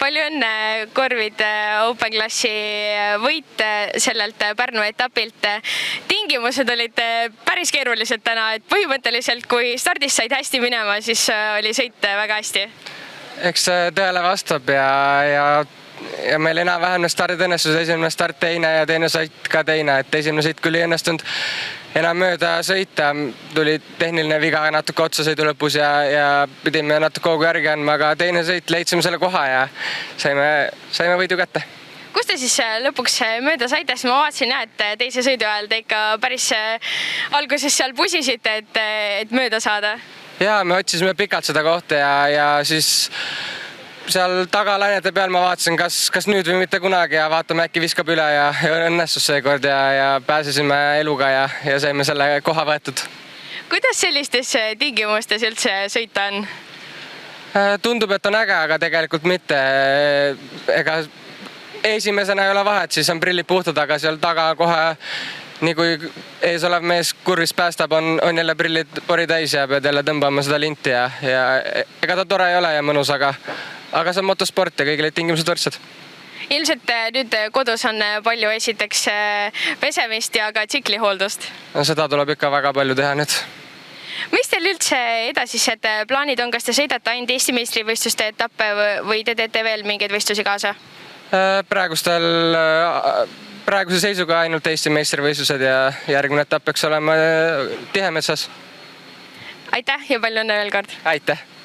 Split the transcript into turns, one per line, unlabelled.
palju õnne, Korvid Open Classi võit sellelt Pärnu etapilt. Tingimused olid päris keerulised täna, et põhimõtteliselt kui stardist said hästi minema, siis oli sõit väga hästi.
Eks tõele vastab ja meil enam-vähem stardid õnnestus, esimene start teine ja teine sõit ka teine, et esimene sõit küll ei õnnestunud enam mööda sõita, tuli tehniline viga natuke otsasõidu lõpus ja pidime natuke hoogu järgi andma, aga teine sõit leidsime selle koha ja saime võidu kätte.
Kus te siis lõpuks mööda saite? Ma vaatasin, et teise sõidu ajal te ikka päris alguses seal pusisite, et mööda saada.
Jaa, me otsisime pikalt seda kohta ja siis seal tagalainete peal ma vaatasin, kas nüüd või mitte kunagi ja vaatame, äkki viskab üle ja õnnestus seekord ja pääsesime eluga ja saime selle koha võetud.
Kuidas sellistes tingimustes üldse sõita on?
Tundub, et on äge, aga tegelikult mitte. Ega esimesena ei ole vahet, siis on prillid puhtad, aga seal taga kohe nii kui ees olev mees kurvist päästab, on jälle prillid pori täis ja pead jälle tõmbama seda linti ja ega ta tore ei ole ja mõnus, aga see on motosport ja kõigile tingimused võrdsed.
Ilmselt nüüd kodus on palju esiteks pesemist ja ka tsiklihooldust.
No seda tuleb ikka väga palju teha nüüd.
Mis teil üldse edasised plaanid on? Kas te sõidate ainult Eesti meistrivõistluste etappe või te teete veel mingeid võistlusi kaasa?
Praeguse seisuga ainult Eesti meistrivõistlused ja järgmine etapp peaks olema Tihemetsas.
Aitäh ja palju õnne veel kord!
Aitäh!